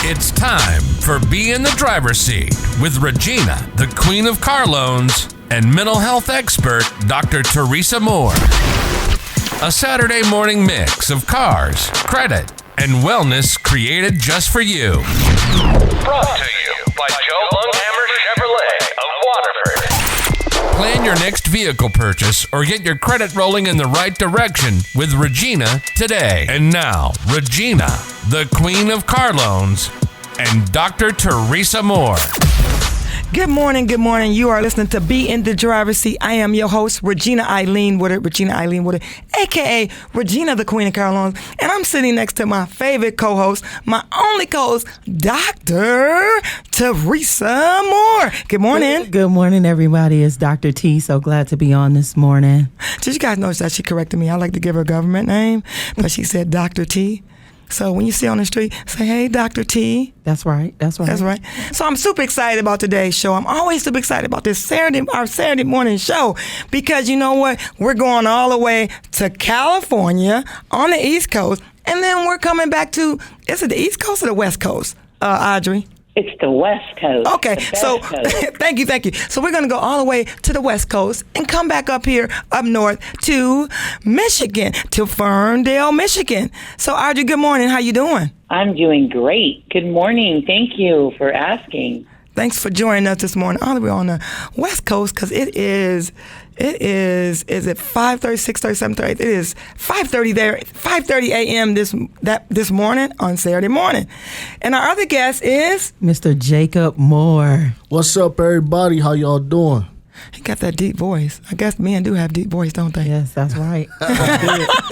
It's time for Be in the Driver's Seat with Regina, the Queen of Car Loans, and mental health expert, Dr. Teresa Moore. A Saturday morning mix of cars, credit, and wellness created just for you. Brought to you by Joe Lunghammer Chevrolet of Waterford. Plan your next vehicle purchase or get your credit rolling in the right direction with Regina today. And now, Regina, the Queen of Car Loans, and Dr. Teresa Moore. Good morning, good morning. You are listening to Be in the Driver's Seat. I am your host, Regina Eileen Woodard, a.k.a. Regina, the Queen of Car Loans. And I'm sitting next to my favorite co-host, my only co-host, Dr. Teresa Moore. Good morning. Good morning, everybody. It's Dr. T. So glad to be on this morning. Did you guys notice that she corrected me? I like to give her a government name, but she said Dr. T. So when you see her on the street, say, hey, Dr. T. That's right. That's right. So I'm super excited about today's show. I'm always super excited about this our Saturday morning show because you know what? We're going all the way to California on the East Coast, and then we're coming back to, is it the East Coast or the West Coast, Audrey? It's the West Coast. Okay, so thank you. So we're going to go all the way to the West Coast and come back up here, up north to Michigan, to Ferndale, Michigan. So Audrey, good morning. How you doing? I'm doing great. Good morning. Thank you for asking. Thanks for joining us this morning all the way on the West Coast because it is it 5:30, 6:30, 7:30? It is 5:30 there, 5:30 a.m. this morning on Saturday morning. And our other guest is Mr. Jacob Moore. What's up, everybody? How y'all doing? He got that deep voice. I guess men do have deep voice, don't they? Yes, that's right.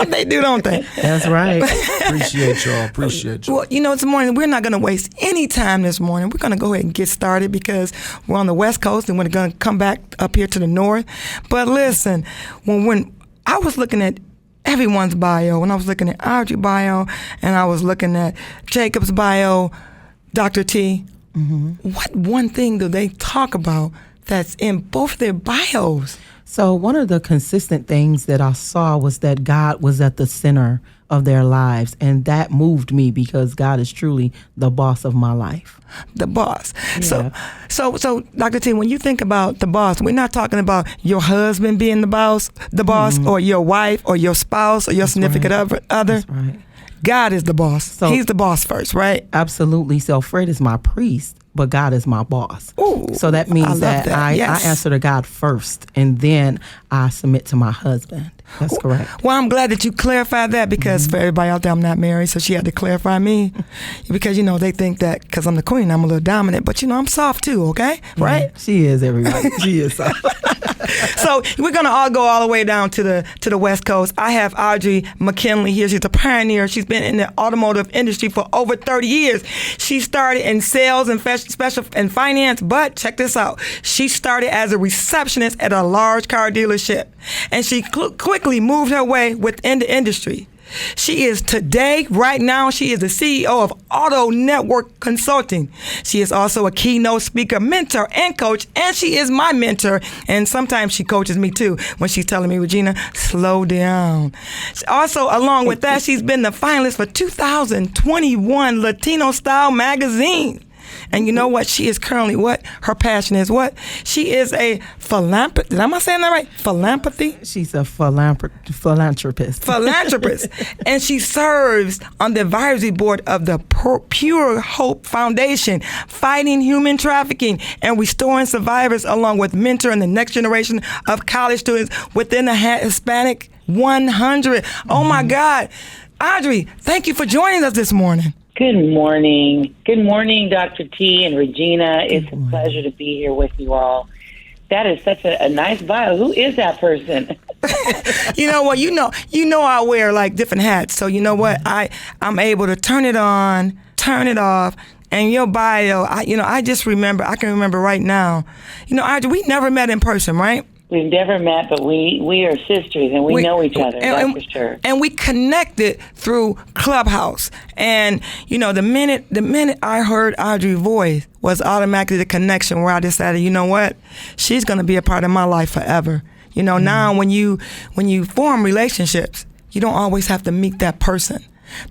They do, don't they? That's right. Appreciate y'all. Well, this morning, we're not going to waste any time this morning. We're going to go ahead and get started because we're on the West Coast and we're going to come back up here to the North. But listen, when I was looking at everyone's bio, when I was looking at Audrey's bio and I was looking at Jacob's bio, Dr. T, what one thing do they talk about that's in both their bios? So one of the consistent things that I saw was that God was at the center of their lives, and that moved me because God is truly the boss of my life. The boss. Yeah. So Dr. T, when you think about the boss, we're not talking about your husband being the boss, or your wife or your spouse or your significant other. That's right. God is the boss. So he's the boss first, right? Absolutely. So Fred is my priest, but God is my boss. Ooh, so that means that I answer to God first, and then I submit to my husband. That's correct. Well, I'm glad that you clarified that because for everybody out there, I'm not married, so she had to clarify me because, they think that because I'm the queen, I'm a little dominant, but, I'm soft too, okay? Right? She is, everybody. She is soft. So we're going to all go all the way down to the West Coast. I have Audrey McKinley here. She's a pioneer. She's been in the automotive industry for over 30 years. She started in sales and special and finance, but check this out. She started as a receptionist at a large car dealership, and she quickly moved her way within the industry. She is right now, she is the CEO of Auto Network Consulting. She is also a keynote speaker, mentor, and coach, and she is my mentor. And sometimes she coaches me too when she's telling me, Regina, slow down. Also, along with that, she's been the finalist for 2021 Latino Style Magazine. And you know what? She is currently what? Her passion is what? She is a philanthropist. Am I saying that right? Philanthropy? She's a philanthropist. Philanthropist. And she serves on the advisory board of the Pure Hope Foundation, fighting human trafficking and restoring survivors, along with mentoring the next generation of college students within the Hispanic 100. Oh, my God. Audrey, thank you for joining us this morning. Good morning. Good morning, Dr. T and Regina. It's a pleasure to be here with you all. That is such a nice bio. Who is that person? You know what? You know I wear like different hats. So you know what? I'm able to turn it on, turn it off. And your bio, I can remember right now. Audrey, we never met in person, right? We've never met, but we are sisters, and we know each other, that's for sure. And we connected through Clubhouse. And, the minute I heard Audrey's voice was automatically the connection where I decided, you know what? She's going to be a part of my life forever. Now when you form relationships, you don't always have to meet that person.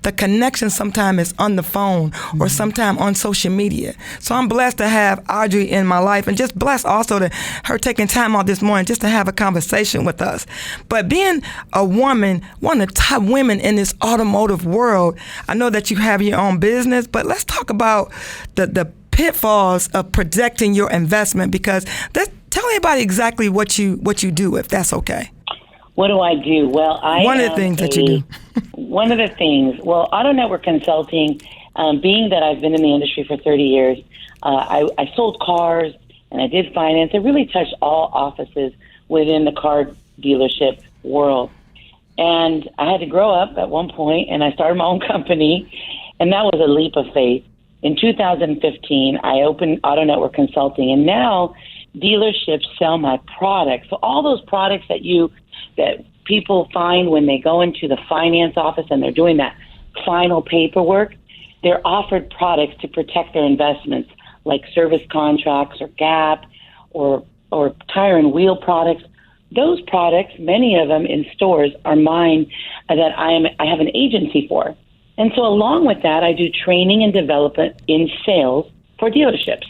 The connection sometimes is on the phone or sometime on social media. So I'm blessed to have Audrey in my life, and just blessed also to her taking time out this morning just to have a conversation with us. But being a woman, one of the top women in this automotive world, I know that you have your own business, but let's talk about the pitfalls of protecting your investment, because tell everybody exactly what you do, if that's okay. What do I do? Well, one of the things that you do. One of the things, well, Auto Network Consulting, being that I've been in the industry for 30 years, I sold cars and I did finance. I really touched all offices within the car dealership world. And I had to grow up at one point, and I started my own company, and that was a leap of faith. In 2015, I opened Auto Network Consulting, and now dealerships sell my products. So all those products that people find when they go into the finance office and they're doing that final paperwork, they're offered products to protect their investments, like service contracts or GAP or tire and wheel products. Those products, many of them in stores, are mine that I have an agency for. And so along with that, I do training and development in sales for dealerships.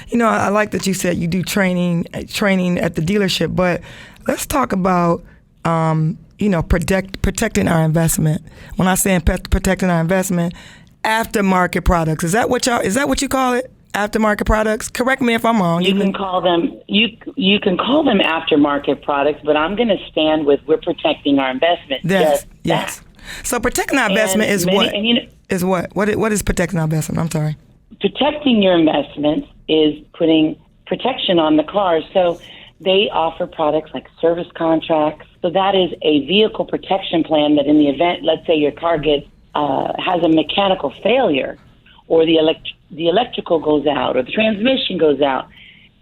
You know, I like that you said you do training at the dealership, but let's talk about, protecting our investment. When I say protecting our investment, aftermarket products. Is that what you call it? Aftermarket products? Correct me if I'm wrong. You can call them aftermarket products, but I'm going to stand with we're protecting our investment. Yes. So protecting our investment is what? Is what? What is protecting our investment? I'm sorry. Protecting your investment is putting protection on the car. So they offer products like service contracts. So that is a vehicle protection plan that in the event, let's say your car has a mechanical failure, or the electrical goes out, or the transmission goes out,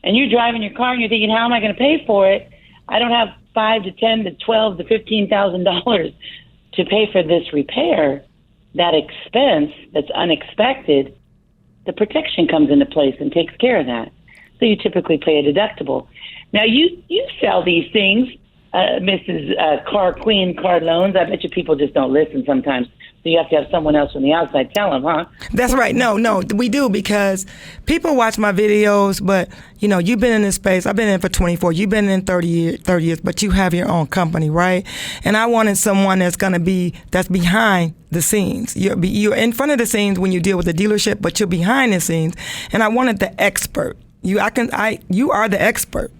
and you're driving your car and you're thinking, how am I going to pay for it? I don't have $5,000 to $10,000 to $12,000 to $15,000 to pay for this repair. That expense that's unexpected, the protection comes into place and takes care of that. So you typically pay a deductible. Now, you sell these things, Mrs. Car Queen, Car Loans. I bet you people just don't listen sometimes. So you have to have someone else from the outside tell them, huh? That's right. No, we do, because people watch my videos, but, you've been in this space. I've been in for 24. You've been in 30 years, but you have your own company, right? And I wanted someone that's behind the scenes. You're in front of the scenes when you deal with the dealership, but you're behind the scenes. And I wanted the expert. You are the expert.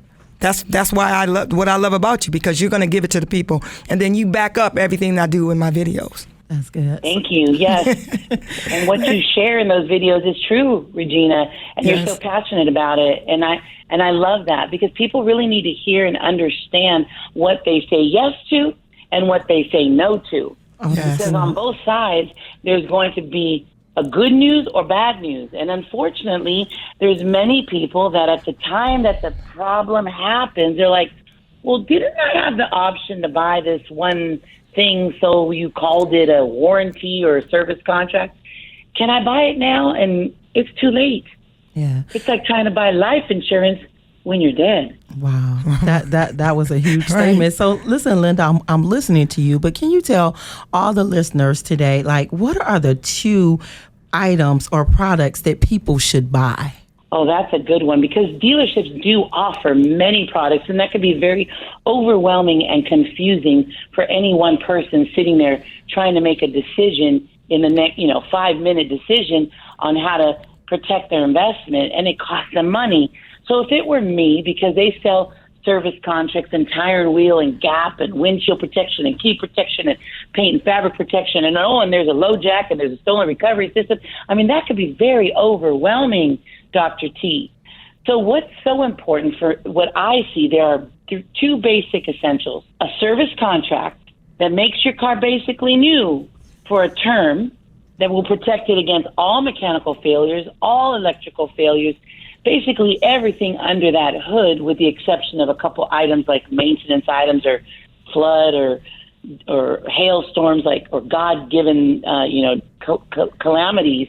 That's why I love what I love about you, because you're going to give it to the people, and then you back up everything I do in my videos. That's good. Thank you. Yes. And what you share in those videos is true, Regina, and yes. You're so passionate about it. And I love that, because people really need to hear and understand what they say yes to and what they say no to. Yes. Because on both sides, there's going to be a good news or bad news. And unfortunately, there's many people that at the time that the problem happens, they're like, well, didn't I have the option to buy this one thing, so you called it a warranty or a service contract? Can I buy it now? And it's too late. Yeah. It's like trying to buy life insurance when you're dead. Wow. That was a huge statement. So listen, Linda, I'm listening to you, but can you tell all the listeners today, like, what are the 2 items or products that people should buy? Oh, that's a good one, because dealerships do offer many products, and that can be very overwhelming and confusing for any one person sitting there trying to make a decision in the next, 5-minute decision on how to protect their investment, and it costs them money. So if it were me, because they sell service contracts and tire and wheel and GAP and windshield protection and key protection and paint and fabric protection, and there's a low jack and there's a stolen recovery system. I mean, that could be very overwhelming, Dr. T. So what's so important for what I see, there are 2 basic essentials. A service contract that makes your car basically new for a term that will protect it against all mechanical failures, all electrical failures, basically everything under that hood, with the exception of a couple items like maintenance items or flood or hailstorms, or God-given, calamities.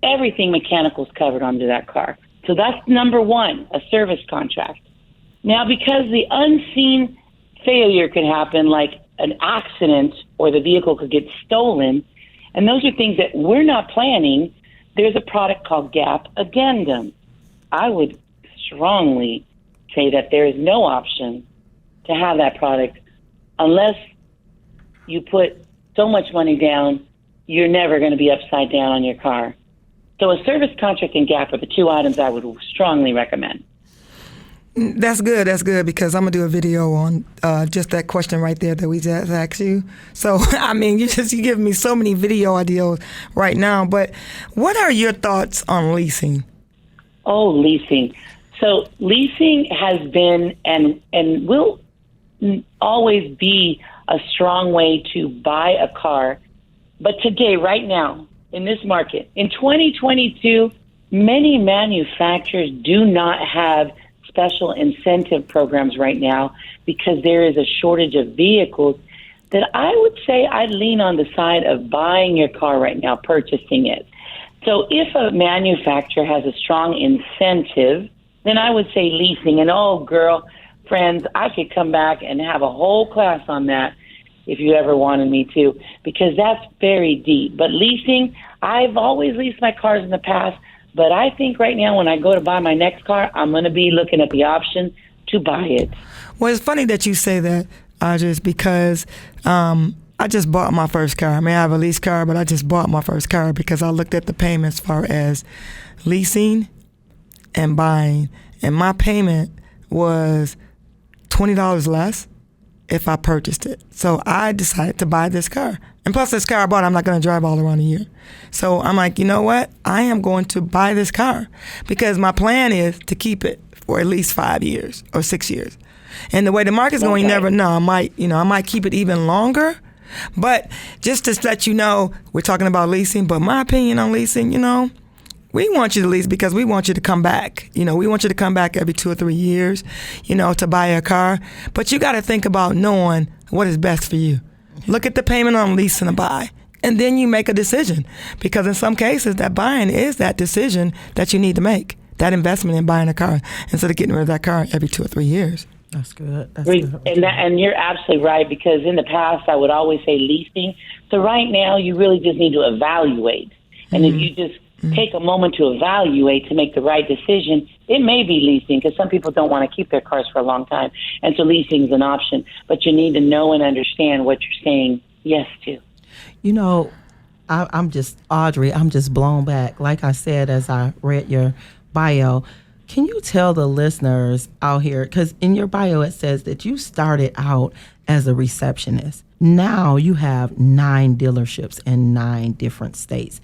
Everything mechanical is covered under that car. So that's number 1, a service contract. Now, because the unseen failure could happen, like an accident or the vehicle could get stolen, And those are things that we're not planning. There's a product called Gap Addendum. I would strongly say that there is no option to have that product unless you put so much money down, you're never going to be upside down on your car. So a service contract and Gap are the two items I would strongly recommend. That's good. That's good, because I'm gonna do a video on just that question right there that we just asked you. So I mean, you give me so many video ideas right now. But what are your thoughts on leasing? Oh, leasing. So leasing has been and will always be a strong way to buy a car. But today, right now, in this market, in 2022, many manufacturers do not have special incentive programs right now because there is a shortage of vehicles, that I would say I'd lean on the side of buying your car right now, purchasing it. So if a manufacturer has a strong incentive, then I would say leasing. And oh, girl, friends, I could come back and have a whole class on that if you ever wanted me to, because that's very deep. But leasing, I've always leased my cars in the past, but I think right now when I go to buy my next car, I'm going to be looking at the option to buy it. Well, it's funny that you say that, Audrey, because I just bought my first car. I mean, I have a lease car, but I just bought my first car because I looked at the payment as far as leasing and buying, and my payment was $20 less if I purchased it. So I decided to buy this car. And plus, this car I bought, I'm not going to drive all around a year. So I'm like, you know what? I am going to buy this car because my plan is to keep it for at least 5 years or 6 years. And the way the market's going, you never know. I might keep it even longer. But just to let you know, we're talking about leasing, but my opinion on leasing, we want you to lease because we want you to come back. We want you to come back every 2 or 3 years, to buy a car. But you got to think about knowing what is best for you. Look at the payment on lease and a buy, and then you make a decision. Because in some cases, that buying is that decision that you need to make, that investment in buying a car instead of getting rid of that car every 2 or 3 years. That's good. That's good. And you're absolutely right, because in the past, I would always say leasing. So right now, you really just need to evaluate. And if you just take a moment to evaluate to make the right decision, it may be leasing, because some people don't want to keep their cars for a long time. And so leasing is an option. But you need to know and understand what you're saying yes to. I'm just blown back. Like I said, as I read your bio, can you tell the listeners out here, because in your bio it says that you started out as a receptionist. Now you have 9 dealerships in 9 different states.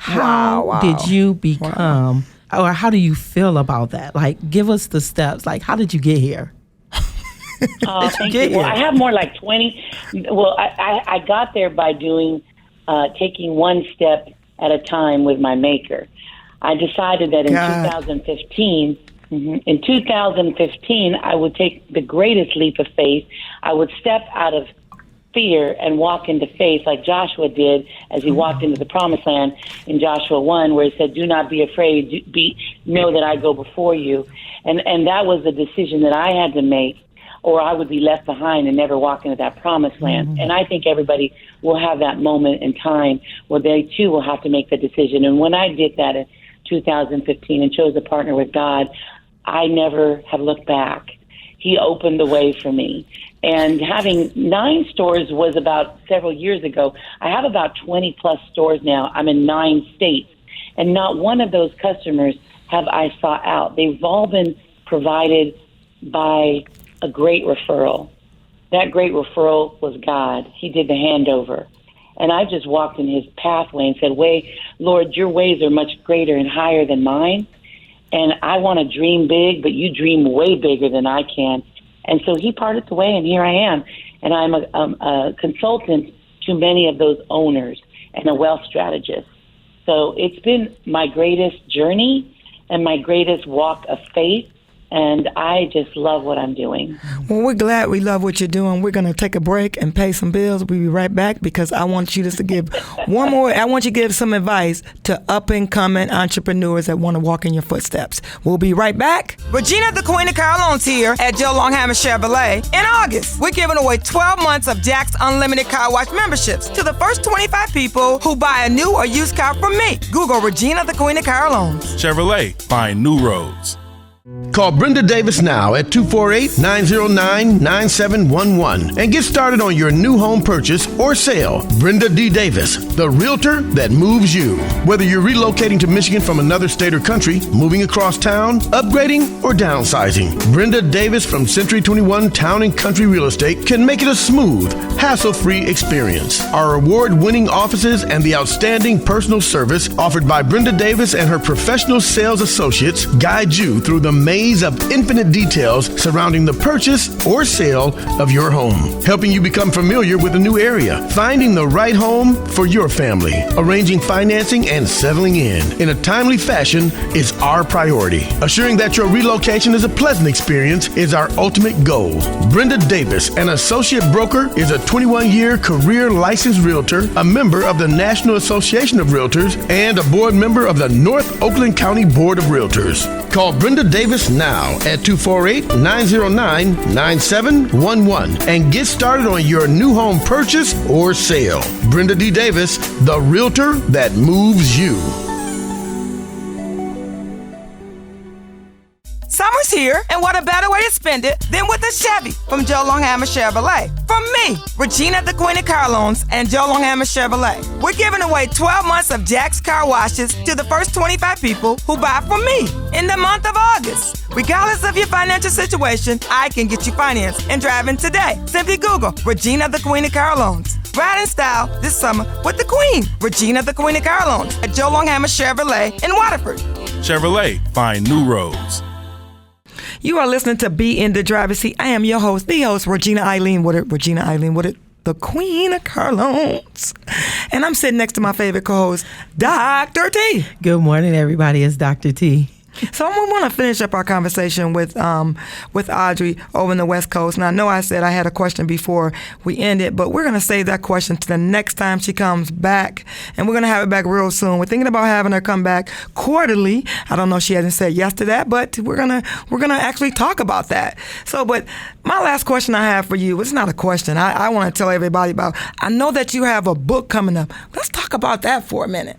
How did you become, or how do you feel about that? Like, give us the steps. Like, how did you get here? Thank you. Well, I have more like 20. Well, I got there by taking one step at a time with my maker. I decided that in 2015, I would take the greatest leap of faith. I would step out of fear and walk into faith like Joshua did as he walked into the promised land in Joshua 1, where he said, do not be afraid, know that I go before you. And that was the decision that I had to make, or I would be left behind and never walk into that promised land. Mm-hmm. And I think everybody will have that moment in time where they too will have to make the decision. And when I did that in 2015 and chose to partner with God, I never have looked back. He opened the way for me. And having 9 stores was about several years ago. I have about 20 plus stores now. I'm in 9 states. And not one of those customers have I sought out. They've all been provided by a great referral. That great referral was God. He did the handover. And I just walked in his pathway and said, Lord, your ways are much greater and higher than mine. And I want to dream big, but you dream way bigger than I can. And so he parted the way, and here I am. And I'm a consultant to many of those owners and a wealth strategist. So it's been my greatest journey and my greatest walk of faith And I just love what I'm doing. Well, we're glad we love what you're doing. We're going to take a break and pay some bills. We'll be right back because I want you to give I want you to give some advice to up-and-coming entrepreneurs that want to walk in your footsteps. We'll be right back. Regina, the Queen of Car Loans here at Joe Longhammer Chevrolet. In August, we're giving away 12 months of Jack's Unlimited Car Wash memberships to the first 25 people who buy a new or used car from me. Google Regina, the Queen of Car Loans. Chevrolet, find new roads. Call Brenda Davis now at 248-909-9711 and get started on your new home purchase or sale. Brenda D. Davis, the realtor that moves you. Whether you're relocating to Michigan from another state or country, moving across town, upgrading, or downsizing, Brenda Davis from Century 21 Town and Country Real Estate can make it a smooth, hassle-free experience. Our award-winning offices and the outstanding personal service offered by Brenda Davis and her professional sales associates guide you through the maze of infinite details surrounding the purchase or sale of your home, helping you become familiar with a new area, finding the right home for your family, arranging financing and settling in a timely fashion is our priority. Assuring that your relocation is a pleasant experience is our ultimate goal. Brenda Davis, an associate broker, is a 21-year career licensed realtor, a member of the National Association of Realtors, and a board member of the North Oakland County Board of Realtors. Call Brenda Davis now at 248-909-9711 and get started on your new home purchase or sale. Brenda D. Davis, the realtor that moves you. Summer's here, and what a better way to spend it than with a Chevy from Joe Longhammer Chevrolet. From me, Regina, the Queen of Car Loans, and Joe Longhammer Chevrolet. We're giving away 12 months of Jack's car washes to the first 25 people who buy from me in the month of August. Regardless of your financial situation, I can get you financed and driving today. Simply Google Regina, the Queen of Car Loans. Ride in style this summer with the Queen, Regina, the Queen of Car Loans, at Joe Longhammer Chevrolet in Waterford. Chevrolet, find new roads. You are listening to Be in the Driver's Seat. I am your host, the host, Regina Eileen Woodard, the Queen of Car Loans. And I'm sitting next to my favorite co-host, Dr. T. Good morning, everybody. It's Dr. T. So we want to finish up our conversation with Audrey over in the West Coast. And I know I said I had a question before we ended, but we're going to save that question to the next time she comes back, and we're going to have it back real soon. We're thinking about having her come back quarterly. I don't know if she hasn't said yes to that, but we're gonna actually talk about that. So, but my last question I have for you, it's not a question. I want to tell everybody about. I know that you have a book coming up. Let's talk about that for a minute.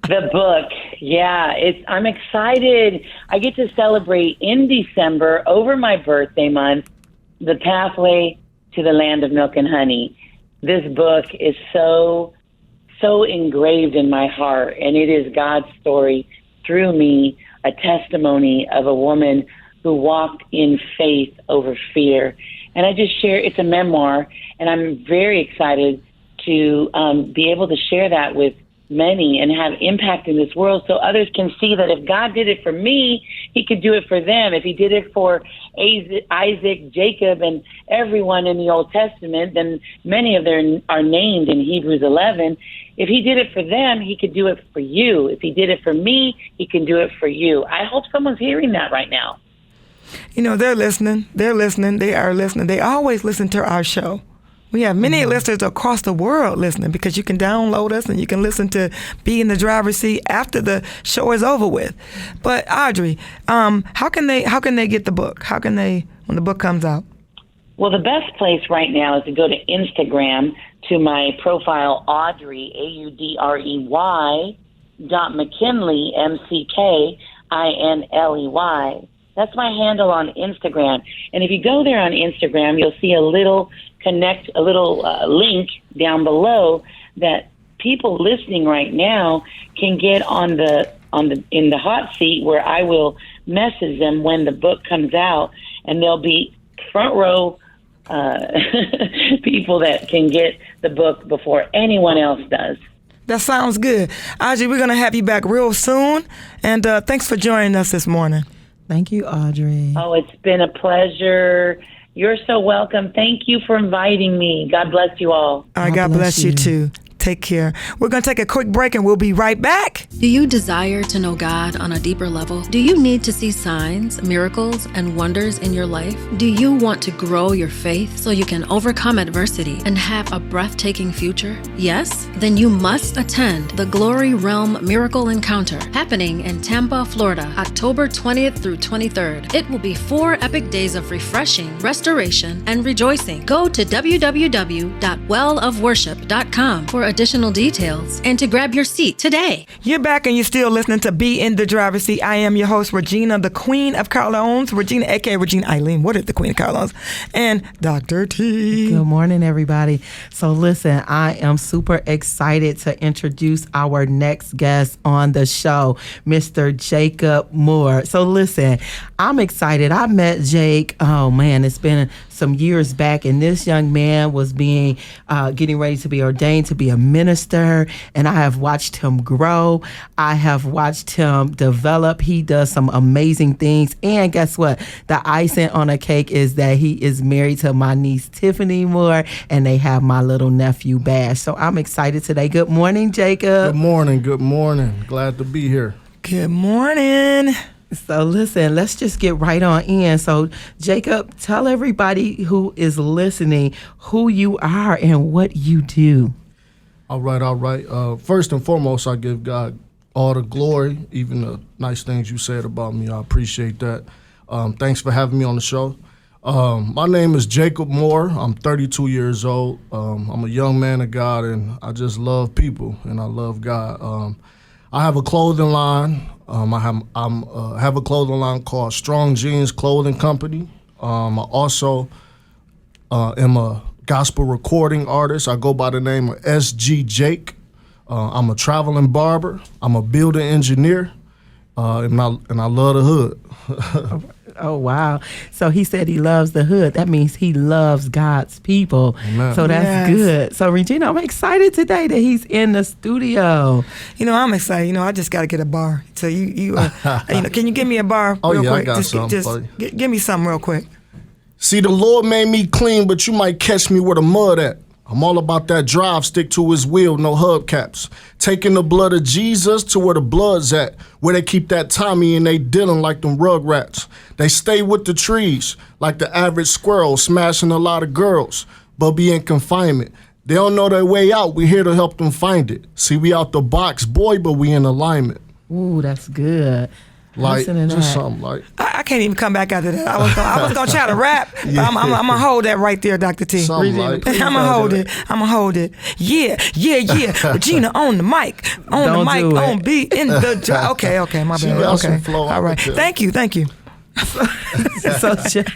The book, yeah, I'm excited. I get to celebrate in December, over my birthday month, The Pathway to the Land of Milk and Honey. This book is so engraved in my heart, and it is God's story through me, a testimony of a woman who walked in faith over fear. And I just share, it's a memoir, and I'm very excited to be able to share that with many and have impact in this world so others can see that if God did it for me, he could do it for them. If he did it for Isaac, Jacob, and everyone in the Old Testament, then many of them are named in Hebrews 11. If he did it for them, he could do it for you. If he did it for me, he can do it for you. I hope someone's hearing that right now. You know, they're listening. They are listening. They always listen to our show. We have many listeners across the world listening because you can download us and you can listen to Be in the Driver's Seat after the show is over with. But Audrey, how can they get the book? How can they, when the book comes out? Well, the best place right now is to go to Instagram to my profile, Audrey, AUDREY, .McKinley, McKinley. That's my handle on Instagram. And if you go there on Instagram, you'll see a little link down below that people listening right now can get in the hot seat where I will message them when the book comes out, and they'll be front row people that can get the book before anyone else does. That sounds good. Audrey, we're going to have you back real soon, and thanks for joining us this morning. Thank you, Audrey. Oh, it's been a pleasure. You're so welcome. Thank you for inviting me. God bless you all. God bless you too. take care. We're going to take a quick break and we'll be right back. Do you desire to know God on a deeper level? Do you need to see signs, miracles, and wonders in your life? Do you want to grow your faith so you can overcome adversity and have a breathtaking future? Yes? Then you must attend the Glory Realm Miracle Encounter happening in Tampa, Florida, October 20th through 23rd. It will be 4 epic days of refreshing, restoration, and rejoicing. Go to www.wellofworship.com for additional details and to grab your seat today. You're back and you're still listening to Be in the Driver's Seat. I am your host, Regina, the Queen of Carlones. Regina, a.k.a. Regina Eileen. What is the Queen of Carlones? And Dr. T. Good morning, everybody. So listen, I am super excited to introduce our next guest on the show, Mr. Jacob Moore. So listen, I'm excited. I met Jake, it's been some years back, and this young man was getting ready to be ordained to be a minister, and I have watched him grow. I have watched him develop. He does some amazing things, and guess what? The icing on a cake is that he is married to my niece Tiffany Moore, and they have my little nephew Bash. So I'm excited today. Good morning, Jacob. Good morning. Good morning. Glad to be here. Good morning. So listen, let's just get right on in. So Jacob, tell everybody who is listening who you are and what you do. All right. First and foremost, I give God all the glory, even the nice things you said about me. I appreciate that. Thanks for having me on the show. My name is Jacob Moore. I'm 32 years old. I'm a young man of God, and I just love people, and I love God. I have a clothing line. I have a clothing line called Strong Jeans Clothing Company. I also am a gospel recording artist. I go by the name of SG Jake. I'm a traveling barber. I'm a building engineer, and I love the hood. Oh, wow. So he said he loves the hood. That means he loves God's people. Amen. So that's good. So, Regina, I'm excited today that he's in the studio. I'm excited. I just got to get a bar. So can you give me a bar real quick? I got something for you. Give me something real quick. See, the Lord made me clean, but you might catch me where the mud at. I'm all about that drive, stick to his wheel, no hubcaps. Taking the blood of Jesus to where the blood's at, where they keep that Tommy and they dealing like them rugrats. They stay with the trees, like the average squirrel, smashing a lot of girls, but be in confinement. They don't know their way out, we here to help them find it. See, we out the box, boy, but we in alignment. Ooh, that's good. Like, just something like. I can't even come back after that. I was gonna try to rap. Yeah. I'm gonna hold that right there, Dr. T. Something like. I'm gonna hold it. Yeah. Regina on the mic, on beat, in the. Okay, my bad. Okay, all right. Thank you. So Jay,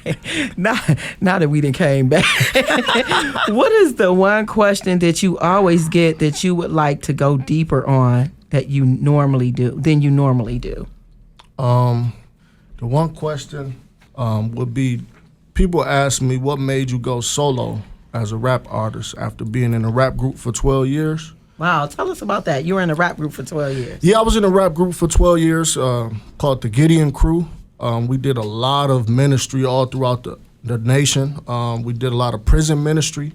now that we done came back, what is the one question that you always get that you would like to go deeper on than you normally do? The one question would be, people ask me, what made you go solo as a rap artist after being in a rap group for 12 years? Wow, tell us about that. You were in a rap group for 12 years. Yeah, I was in a rap group for 12 years called the Gideon Crew. We did a lot of ministry all throughout the nation. We did a lot of prison ministry.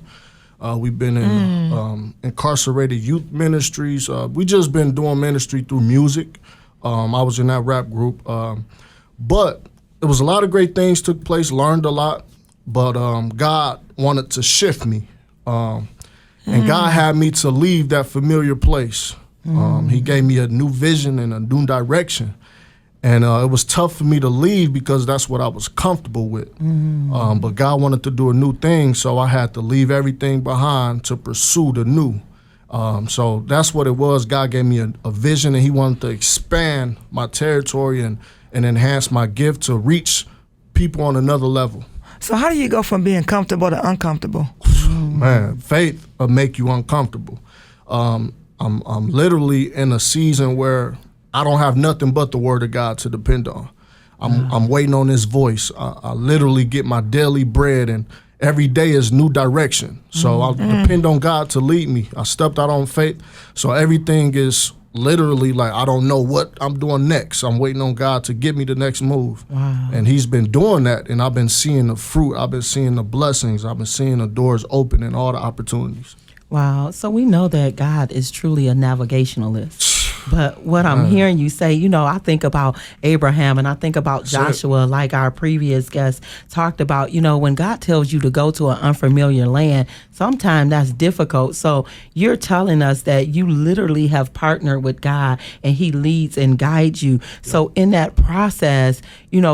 We've been in incarcerated youth ministries. We just been doing ministry through music. I was in that rap group. But it was a lot of great things took place, learned a lot, but God wanted to shift me. And God had me to leave that familiar place. He gave me a new vision and a new direction. And it was tough for me to leave because that's what I was comfortable with. But God wanted to do a new thing, so I had to leave everything behind to pursue the new. So that's what it was. God gave me a vision, and he wanted to expand my territory and enhance my gift to reach people on another level. So how do you go from being comfortable to uncomfortable? Man, faith will make you uncomfortable. I'm literally in a season where I don't have nothing but the word of God to depend on. I'm waiting on his voice. I literally get my daily bread, and every day is new direction. So I depend on God to lead me. I stepped out on faith. So everything is literally like, I don't know what I'm doing next. I'm waiting on God to get me the next move. Wow. And he's been doing that, and I've been seeing the fruit. I've been seeing the blessings. I've been seeing the doors open and all the opportunities. Wow. So we know that God is truly a navigationalist. But what I'm hearing you say, I think about Abraham and I think about Joshua, like our previous guest talked about, when God tells you to go to an unfamiliar land, sometimes that's difficult. So you're telling us that you literally have partnered with God and he leads and guides you. So in that process,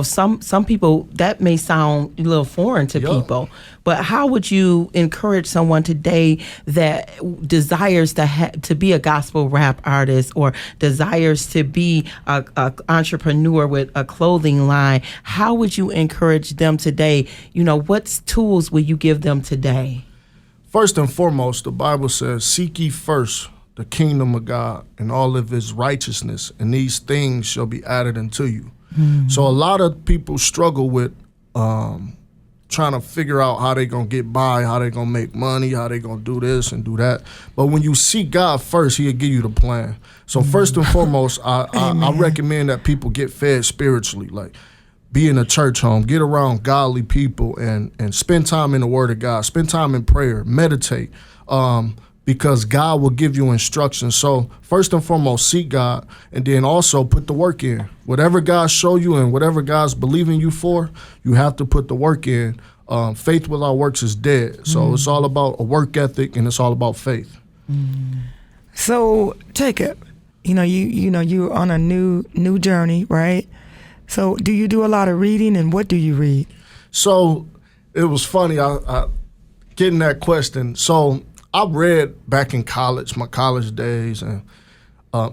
some people, that may sound a little foreign to people, but how would you encourage someone today that desires to be a gospel rap artist or desires to be a entrepreneur with a clothing line? How would you encourage them today? What tools will you give them today? First and foremost, the Bible says, seek ye first the kingdom of God and all of his righteousness, and these things shall be added unto you. So a lot of people struggle with trying to figure out how they going to get by, how they going to make money, how they going to do this and do that. But when you seek God first, he'll give you the plan. So first and foremost, I recommend that people get fed spiritually, like be in a church home, get around godly people and spend time in the Word of God, spend time in prayer, meditate, because God will give you instructions. So first and foremost, seek God, and then also put the work in. Whatever God show you and whatever God's believing you for, you have to put the work in. Faith without works is dead. So it's all about a work ethic and it's all about faith. So Jacob, you're on a new journey, right? So do you do a lot of reading, and what do you read? So it was funny, I getting that question. So I read back in college, my college days, and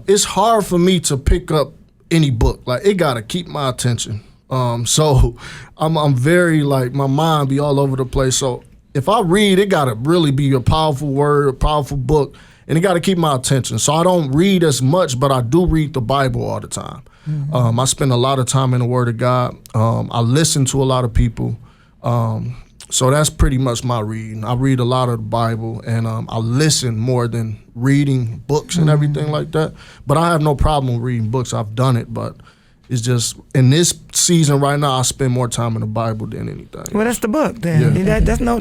it's hard for me to pick up any book. Like, it got to keep my attention. So I'm very, like, my mind be all over the place. So if I read, it got to really be a powerful word, a powerful book, and it got to keep my attention. So I don't read as much, but I do read the Bible all the time. I spend a lot of time in the Word of God. I listen to a lot of people. So that's pretty much my reading. I read a lot of the Bible, and I listen more than reading books and everything like that. But I have no problem reading books. I've done it, but it's just in this season right now, I spend more time in the Bible than anything. Well, that's the book then. Yeah. That's no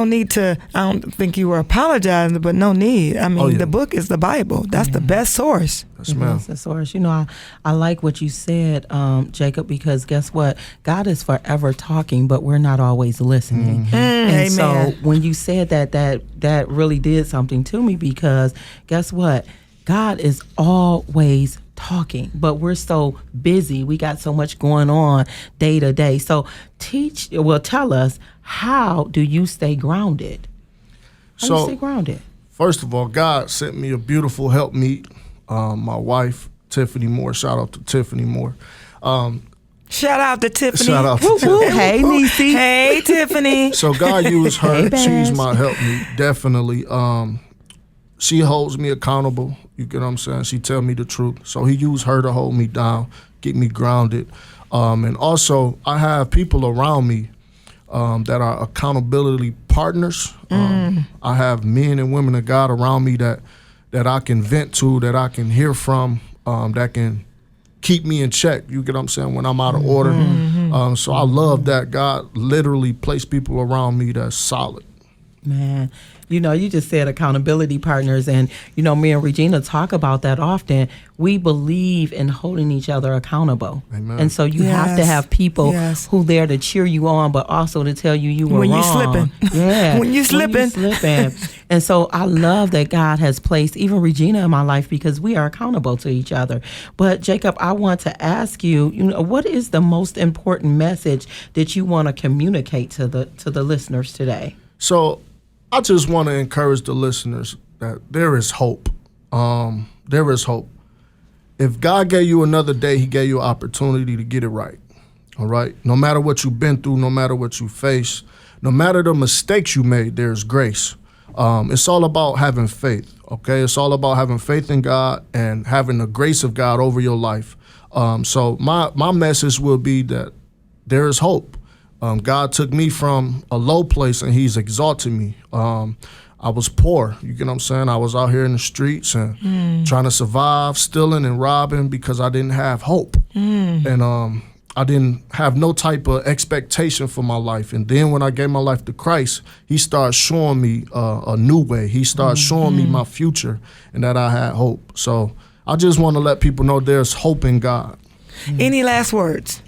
need to. I don't think you were apologizing, but no need. I mean, the book is the Bible. That's the best source. That's the source. I like what you said, Jacob, because guess what? God is forever talking, but we're not always listening. And Amen. so when you said that really did something to me, because guess what? God is always talking, but we're so busy. We got so much going on day to day. So tell us, how do you stay grounded? How do you stay grounded? First of all, God sent me a beautiful helpmeet. My wife, Tiffany Moore. Shout out to Tiffany Moore. Shout out to Tiffany. Shout out to Tiffany. Hey, Niecy. Hey, Tiffany. So God used her. Hey, She's my helpmeet, definitely. She holds me accountable. You get what I'm saying? She tell me the truth. So he used her to hold me down, get me grounded. And also, I have people around me that are accountability partners. I have men and women of God around me that I can vent to, that I can hear from, that can keep me in check. You get what I'm saying? When I'm out of order. So I love that God literally placed people around me that's solid. Man, you just said accountability partners, and me and Regina talk about that often. We believe in holding each other accountable. Amen. And so you have to have people who there to cheer you on, but also to tell you were when wrong. You slipping. Yeah. When you slipping. And so I love that God has placed even Regina in my life, because we are accountable to each other. But Jacob, I want to ask you, what is the most important message that you want to communicate to the listeners today? So I just want to encourage the listeners that there is hope. There is hope. If God gave you another day, he gave you an opportunity to get it right. All right? No matter what you've been through, no matter what you face, no matter the mistakes you made, there's grace. It's all about having faith, okay? It's all about having faith in God and having the grace of God over your life. So my message will be that there is hope. God took me from a low place and he's exalted me. I was poor, you get what I'm saying? I was out here in the streets and trying to survive, stealing and robbing because I didn't have hope. And I didn't have no type of expectation for my life. And then when I gave my life to Christ, he started showing me a new way. He started showing me my future and that I had hope. So I just want to let people know there's hope in God. Any last words?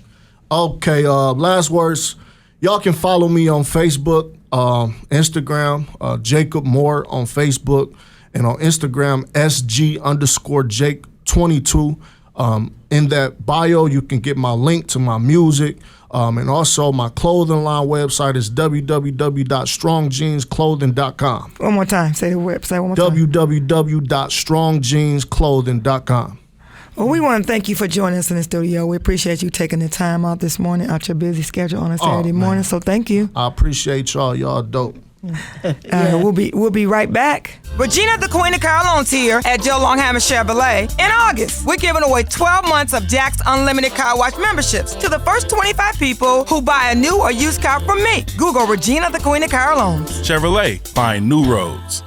Okay, last words. Y'all can follow me on Facebook, Instagram, Jacob Moore on Facebook, and on Instagram, SG_Jake22. In that bio, you can get my link to my music. And also my clothing line website is www.strongjeansclothing.com. One more time. Say the website one more time. www.strongjeansclothing.com. Well, we want to thank you for joining us in the studio. We appreciate you taking the time out this morning, out your busy schedule on a Saturday morning. So thank you. I appreciate y'all. Y'all dope. We'll be right back. Regina, the Queen of Car Loans here at Joe Longhammer Chevrolet. In August, we're giving away 12 months of Jack's Unlimited Car Wash memberships to the first 25 people who buy a new or used car from me. Google Regina, the Queen of Car Loans. Chevrolet, find new roads.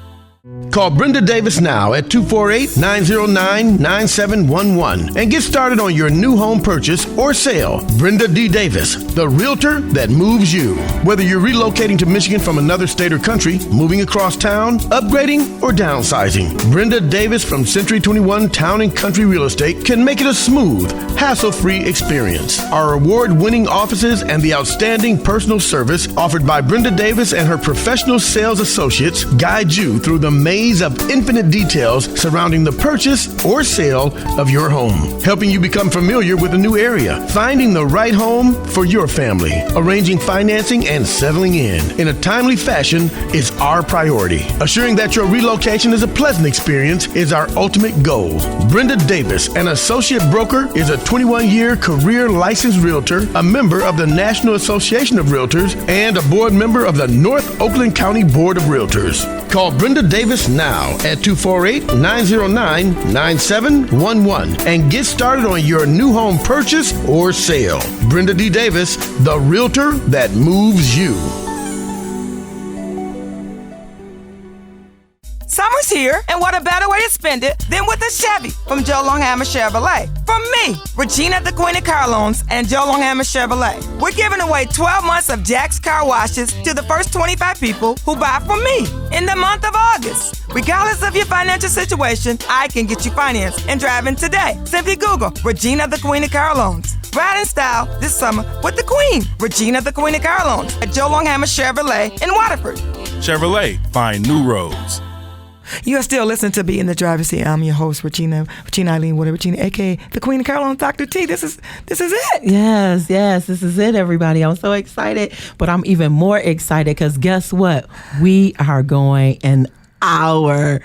Call Brenda Davis now at 248-909-9711 and get started on your new home purchase or sale. Brenda D. Davis, the realtor that moves you. Whether you're relocating to Michigan from another state or country, moving across town, upgrading, or downsizing, Brenda Davis from Century 21 Town and Country Real Estate can make it a smooth, hassle-free experience. Our award-winning offices and the outstanding personal service offered by Brenda Davis and her professional sales associates guide you through the maze of infinite details surrounding the purchase or sale of your home, helping you become familiar with a new area, finding the right home for your family, arranging financing and settling in a timely fashion is our priority. Assuring that your relocation is a pleasant experience is our ultimate goal. Brenda Davis, an associate broker, is a 21-year career licensed realtor, a member of the National Association of Realtors, and a board member of the North Oakland County Board of Realtors. Call Brenda Davis now at 248-909-9711 and get started on your new home purchase or sale. Brenda D. Davis, the realtor that moves you. Summer's here, and what a better way to spend it than with a Chevy from Joe Longhammer Chevrolet. From me, Regina, the Queen of Car Loans, and Joe Longhammer Chevrolet. We're giving away 12 months of Jack's car washes to the first 25 people who buy from me in the month of August. Regardless of your financial situation, I can get you financed and driving today. Simply Google Regina, the Queen of Car Loans. Ride in style this summer with the Queen, Regina, the Queen of Car Loans, at Joe Longhammer Chevrolet in Waterford. Chevrolet, find new roads. You are still listening to Be in the Driver's Seat. I'm your host, Regina Eileen Woodard, Regina, a.k.a. the Queen of Car Loans, Dr. T. This is it. Yes, this is it, everybody. I'm so excited, but I'm even more excited because guess what? We are going an hour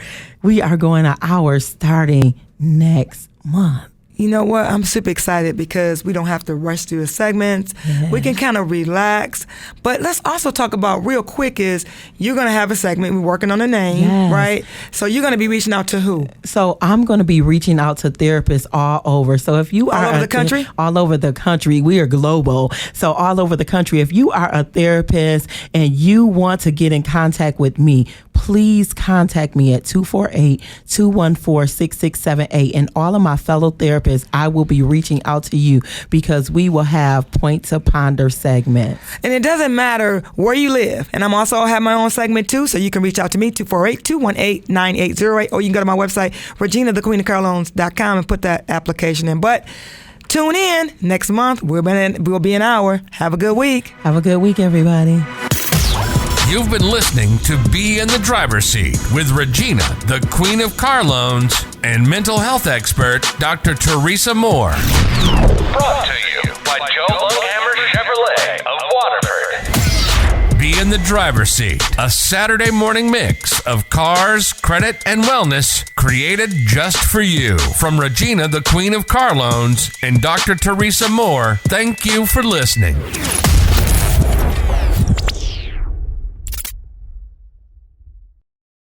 starting next month. You know what? I'm super excited because we don't have to rush through the segments. Yeah. We can kind of relax. But let's also talk about real quick is you're going to have a segment. We're working on a name, Yes. right? So you're going to be reaching out to who? So I'm going to be reaching out to therapists all over. So if you are All over the country? All over the country. We are global. So all over the country. If you are a therapist and you want to get in contact with me, please contact me at 248-214-6678. And all of my fellow therapists, I will be reaching out to you because we will have Point to Ponder segments. And it doesn't matter where you live. And I'm also have my own segment too, so you can reach out to me, 248-218-9808, or you can go to my website, reginathequeenofcarloans.com, and put that application in. But tune in next month. We'll be an hour. Have a good week. Have a good week, everybody. You've been listening to Be in the Driver's Seat with Regina, the Queen of Car Loans, and mental health expert, Dr. Teresa Moore. Brought to you by Joe Longhammer Chevrolet of Waterford. Be in the Driver's Seat, a Saturday morning mix of cars, credit, and wellness created just for you. From Regina, the Queen of Car Loans, and Dr. Teresa Moore, thank you for listening.